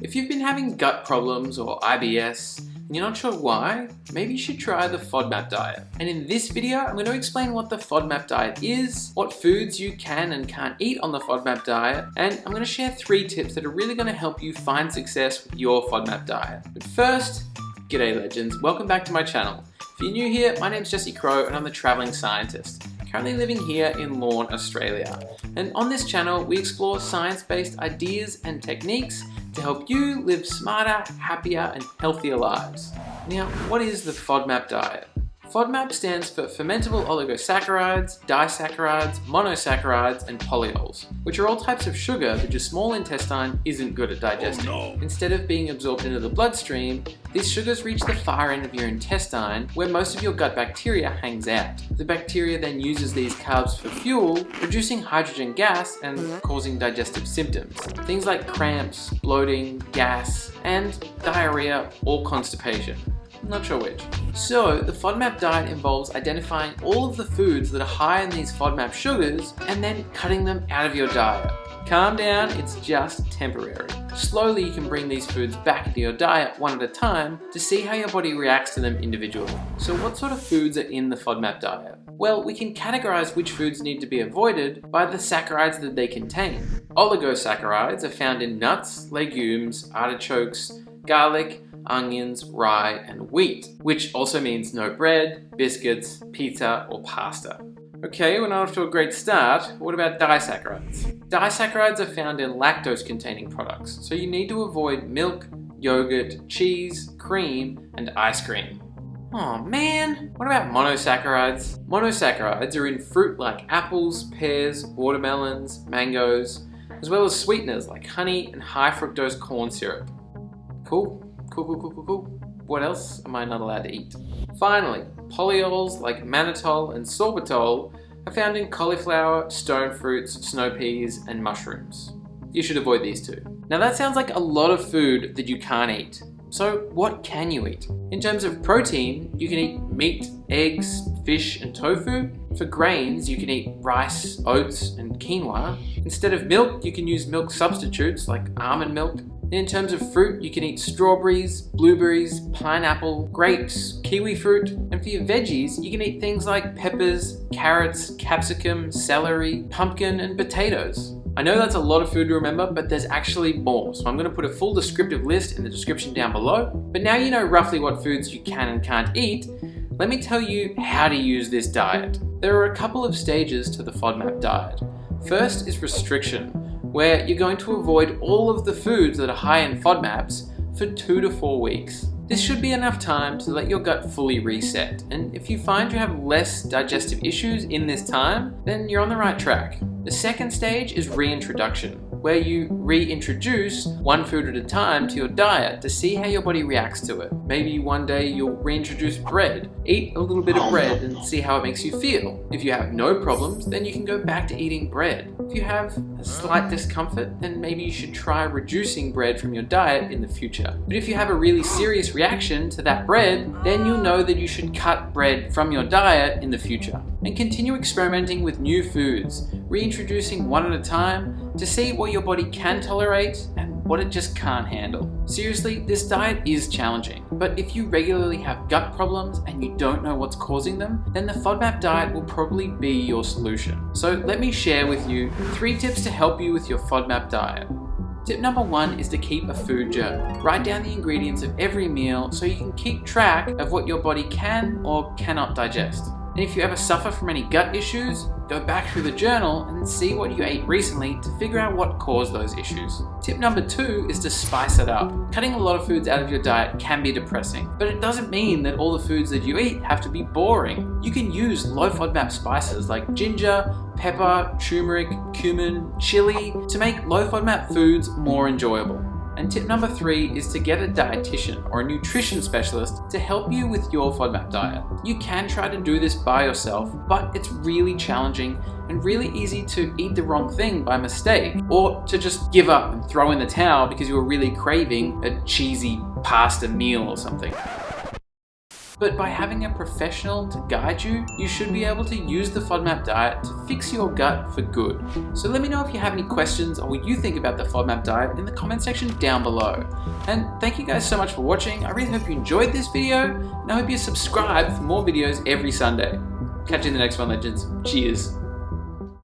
If you've been having gut problems or IBS and you're not sure why, maybe you should try the FODMAP diet. And in this video, I'm going to explain what the FODMAP diet is, what foods you can and can't eat on the FODMAP diet, and I'm going to share 3 tips that are really going to help you find success with your FODMAP diet. But first, g'day legends, welcome back to my channel. If you're new here, my name's Jesse Crow and I'm the traveling scientist, currently living here in Lorne, Australia. And on this channel, we explore science-based ideas and techniques to help you live smarter, happier, and healthier lives. Now, what is the FODMAP diet? FODMAP stands for fermentable oligosaccharides, disaccharides, monosaccharides, and polyols, which are all types of sugar that your small intestine isn't good at digesting. Oh, no. Instead of being absorbed into the bloodstream, these sugars reach the far end of your intestine, where most of your gut bacteria hangs out. The bacteria then uses these carbs for fuel, producing hydrogen gas and causing digestive symptoms. Things like cramps, bloating, gas, and diarrhea or constipation. I'm not sure which. So, the FODMAP diet involves identifying all of the foods that are high in these FODMAP sugars and then cutting them out of your diet. Calm down, it's just temporary. Slowly you can bring these foods back into your diet one at a time to see how your body reacts to them individually. So what sort of foods are in the FODMAP diet? Well, we can categorize which foods need to be avoided by the saccharides that they contain. Oligosaccharides are found in nuts, legumes, artichokes, garlic, onions, rye, and wheat, which also means no bread, biscuits, pizza, or pasta. Okay, we're not off to a great start. What about disaccharides? Disaccharides are found in lactose-containing products, so you need to avoid milk, yogurt, cheese, cream, and ice cream. Oh man! What about monosaccharides? Monosaccharides are in fruit like apples, pears, watermelons, mangoes, as well as sweeteners like honey and high fructose corn syrup. Cool. What else am I not allowed to eat? Finally, polyols like mannitol and sorbitol are found in cauliflower, stone fruits, snow peas, and mushrooms. You should avoid these too. Now that sounds like a lot of food that you can't eat. So what can you eat? In terms of protein, you can eat meat, eggs, fish, and tofu. For grains, you can eat rice, oats, and quinoa. Instead of milk, you can use milk substitutes like almond milk. In terms of fruit, you can eat strawberries, blueberries, pineapple, grapes, kiwi fruit, and for your veggies, you can eat things like peppers, carrots, capsicum, celery, pumpkin, and potatoes. I know that's a lot of food to remember, but there's actually more, so I'm going to put a full descriptive list in the description down below. But now you know roughly what foods you can and can't eat, let me tell you how to use this diet. There are a couple of stages to the FODMAP diet. First is restriction, where you're going to avoid all of the foods that are high in FODMAPs for 2 to 4 weeks. This should be enough time to let your gut fully reset, and if you find you have less digestive issues in this time, then you're on the right track. The second stage is reintroduction, where you reintroduce one food at a time to your diet to see how your body reacts to it. Maybe one day you'll reintroduce bread. Eat a little bit of bread and see how it makes you feel. If you have no problems, then you can go back to eating bread. If you have a slight discomfort, then maybe you should try reducing bread from your diet in the future. But if you have a really serious reaction to that bread, then you'll know that you should cut bread from your diet in the future. And continue experimenting with new foods, reintroducing one at a time to see what your body can tolerate and what it just can't handle. Seriously, this diet is challenging, but if you regularly have gut problems and you don't know what's causing them, then the FODMAP diet will probably be your solution. So let me share with you 3 tips to help you with your FODMAP diet. Tip number 1 is to keep a food journal. Write down the ingredients of every meal so you can keep track of what your body can or cannot digest. And if you ever suffer from any gut issues, go back through the journal and see what you ate recently to figure out what caused those issues. Tip number 2 is to spice it up. Cutting a lot of foods out of your diet can be depressing, but it doesn't mean that all the foods that you eat have to be boring. You can use low FODMAP spices like ginger, pepper, turmeric, cumin, chili to make low FODMAP foods more enjoyable. And tip number 3 is to get a dietitian or a nutrition specialist to help you with your FODMAP diet. You can try to do this by yourself, but it's really challenging and really easy to eat the wrong thing by mistake, or to just give up and throw in the towel because you were really craving a cheesy pasta meal or something. But by having a professional to guide you, you should be able to use the FODMAP diet to fix your gut for good. So let me know if you have any questions or what you think about the FODMAP diet in the comment section down below. And thank you guys so much for watching. I really hope you enjoyed this video, and I hope you subscribe for more videos every Sunday. Catch you in the next one, legends. Cheers.